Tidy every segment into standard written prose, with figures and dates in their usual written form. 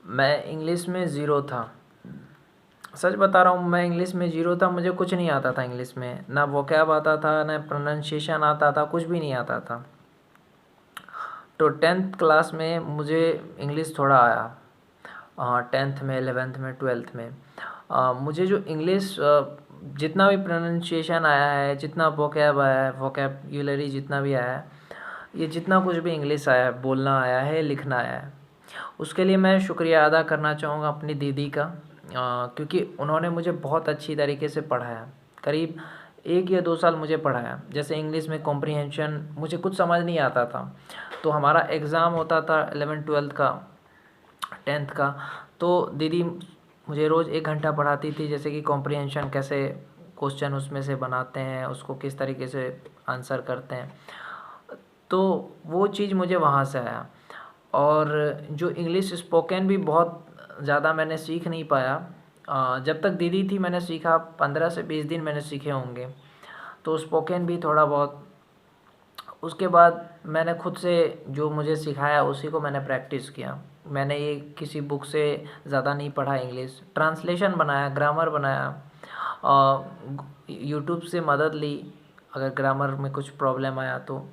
मैं इंग्लिश में ज़ीरो था। सच बता रहा हूँ, मैं इंग्लिश में ज़ीरो था। मुझे कुछ नहीं आता था इंग्लिश में, ना वोकैब आता था, ना प्रोनाउंसिएशन आता था, कुछ भी नहीं आता था। तो 10th क्लास में मुझे इंग्लिश थोड़ा आया। 10th में, 11th में, 12th में मुझे जो इंग्लिश जितना भी प्रोनाउंसिएशन आया है, जितना वोकैब आया है, वोकैबुलरी जितना भी आया है, ये जितना कुछ भी इंग्लिश आया है, बोलना आया है, लिखना आया है, उसके लिए मैं शुक्रिया अदा करना चाहूँगा अपनी दीदी का, क्योंकि उन्होंने मुझे बहुत अच्छी तरीके से पढ़ाया। करीब 1 या 2 साल मुझे पढ़ाया। जैसे इंग्लिश में कॉम्प्रिहेंशन मुझे कुछ समझ नहीं आता था, तो हमारा एग्ज़ाम होता था 11th-12th का, 10th का, तो दीदी मुझे रोज़ 1 घंटा पढ़ाती थी। जैसे कि कॉम्प्रिहेंशन कैसे क्वेश्चन उसमें से बनाते हैं, उसको किस तरीके से आंसर करते हैं, तो वो चीज़ मुझे वहाँ से आया। और जो इंग्लिश स्पोकन भी बहुत ज़्यादा मैंने सीख नहीं पाया। जब तक दीदी थी मैंने सीखा, 15 से 20 दिन मैंने सीखे होंगे, तो स्पोकन भी थोड़ा बहुत। उसके बाद मैंने खुद से जो मुझे सिखाया उसी को मैंने प्रैक्टिस किया। मैंने ये किसी बुक से ज़्यादा नहीं पढ़ा इंग्लिश। ट्रांसलेशन बनाया, ग्रामर बनाया, यूट्यूब से मदद ली अगर ग्रामर में कुछ प्रॉब्लम आया तो।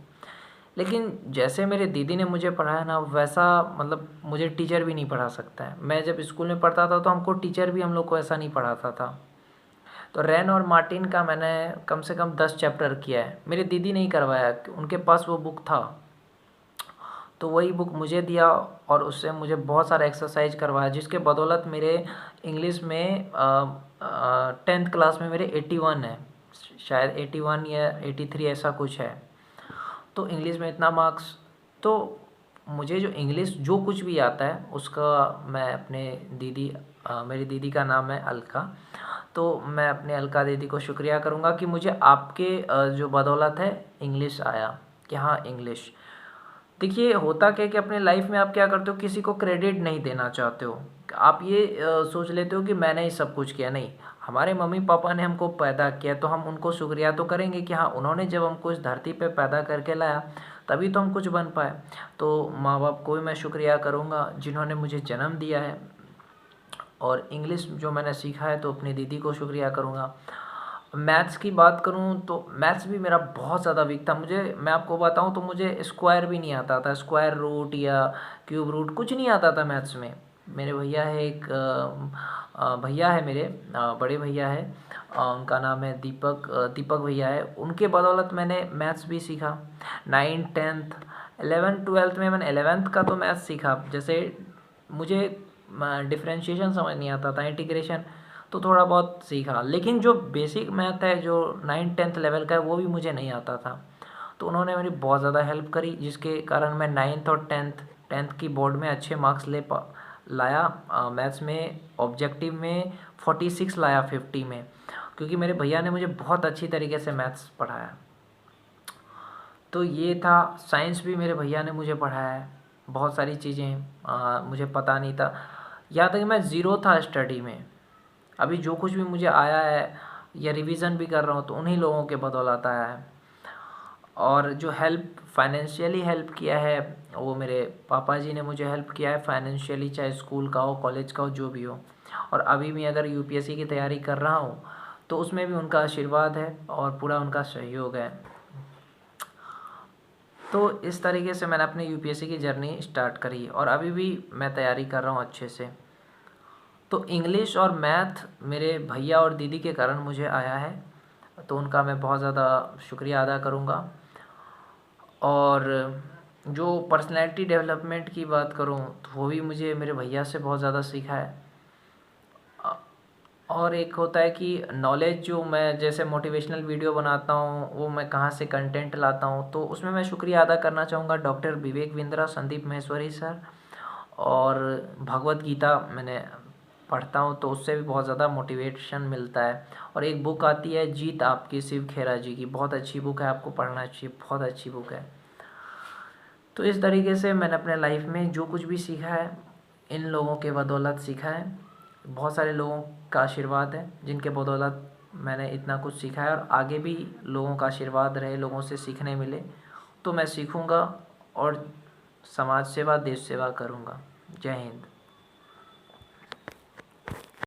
लेकिन जैसे मेरे दीदी ने मुझे पढ़ाया ना, वैसा मतलब मुझे टीचर भी नहीं पढ़ा सकता है। मैं जब स्कूल में पढ़ता था तो हमको टीचर भी हम लोग को ऐसा नहीं पढ़ाता था। तो रैन और मार्टिन का मैंने कम से कम 10 चैप्टर किया है। मेरी दीदी नहीं करवाया, उनके पास वो बुक था, तो वही बुक मुझे दिया और उससे मुझे बहुत सारा एक्सरसाइज करवाया, जिसके बदौलत मेरे इंग्लिश में 10th क्लास में मेरे 81 है, शायद 81 या 83 ऐसा कुछ है। तो इंग्लिश में इतना मार्क्स। तो मुझे जो इंग्लिश जो कुछ भी आता है उसका मैं अपने दीदी मेरी दीदी का नाम है अलका, तो मैं अपने अलका दीदी को शुक्रिया करूँगा कि मुझे आपके जो बदौलत है इंग्लिश आया, कि हाँ इंग्लिश। देखिए होता क्या है कि अपने लाइफ में आप क्या करते हो, किसी को क्रेडिट नहीं देना चाहते हो। आप ये सोच लेते हो कि मैंने ही सब कुछ किया। नहीं, हमारे मम्मी पापा ने हमको पैदा किया तो हम उनको शुक्रिया तो करेंगे कि हाँ उन्होंने जब हमको इस धरती पे पैदा करके लाया तभी तो हम कुछ बन पाए। तो माँ बाप को भी मैं शुक्रिया करूँगा जिन्होंने मुझे जन्म दिया है। और इंग्लिश जो मैंने सीखा है तो अपनी दीदी को शुक्रिया करूँगा। मैथ्स की बात करूँ तो मैथ्स भी मेरा बहुत ज़्यादा वीक था। मैं आपको बताऊँ तो मुझे स्क्वायर भी नहीं आता था, स्क्वायर रूट या क्यूब रूट कुछ नहीं आता था मैथ्स में। मेरे भैया है एक भैया है मेरे, बड़े भैया है, उनका नाम है दीपक भैया है। उनके बदौलत मैंने मैथ्स भी सीखा। 9th 10th 11th 12th में मैंने 11th का तो मैथ्स सीखा। जैसे मुझे डिफरेंशिएशन समझ नहीं आता था, इंटीग्रेशन तो थोड़ा बहुत सीखा, लेकिन जो बेसिक मैथ है जो 9th 10th लेवल का है वो भी मुझे नहीं आता था। तो उन्होंने मेरी बहुत ज़्यादा हेल्प करी, जिसके कारण मैं 9th और 10th की बोर्ड में अच्छे मार्क्स लाया। मैथ्स में ऑब्जेक्टिव में 46 लाया 50 में, क्योंकि मेरे भैया ने मुझे बहुत अच्छी तरीके से मैथ्स पढ़ाया। तो ये था। साइंस भी मेरे भैया ने मुझे पढ़ाया है। बहुत सारी चीज़ें मुझे पता नहीं था, यहाँ तक कि मैं ज़ीरो था स्टडी में। अभी जो कुछ भी मुझे आया है या रिवीजन भी कर रहा हूँ तो उन्हीं लोगों के बदौलत आया है। और जो हेल्प फाइनेंशियली हेल्प किया है वो मेरे पापा जी ने मुझे हेल्प किया है फाइनेंशियली, चाहे स्कूल का हो, कॉलेज का हो, जो भी हो। और अभी भी अगर यूपीएससी की तैयारी कर रहा हूँ तो उसमें भी उनका आशीर्वाद है और पूरा उनका सहयोग है। तो इस तरीके से मैंने अपनी यूपीएससी की जर्नी स्टार्ट करी और अभी भी मैं तैयारी कर रहा हूँ अच्छे से। तो इंग्लिश और मैथ मेरे भैया और दीदी के कारण मुझे आया है, तो उनका मैं बहुत ज़्यादा शुक्रिया अदा करूँगा। और जो पर्सनैलिटी डेवलपमेंट की बात करूँ तो वो भी मुझे मेरे भैया से बहुत ज़्यादा सीखा है। और एक होता है कि नॉलेज, जो मैं जैसे मोटिवेशनल वीडियो बनाता हूँ वो मैं कहाँ से कंटेंट लाता हूँ, तो उसमें मैं शुक्रिया अदा करना चाहूँगा डॉक्टर विवेक बिंद्रा, संदीप महेश्वरी सर। और भगवत गीता मैंने पढ़ता हूँ तो उससे भी बहुत ज़्यादा मोटिवेशन मिलता है। और एक बुक आती है जीत आपकी, शिव खेरा जी की, बहुत अच्छी बुक है, आपको पढ़ना चाहिए, बहुत अच्छी बुक है। तो इस तरीके से मैंने अपने लाइफ में जो कुछ भी सीखा है इन लोगों के बदौलत सीखा है। बहुत सारे लोगों का आशीर्वाद है जिनके बदौलत मैंने इतना कुछ सीखा है, और आगे भी लोगों का आशीर्वाद रहे, लोगों से सीखने मिले तो मैं सीखूँगा और समाज सेवा, देश सेवा करूँगा। जय हिंद।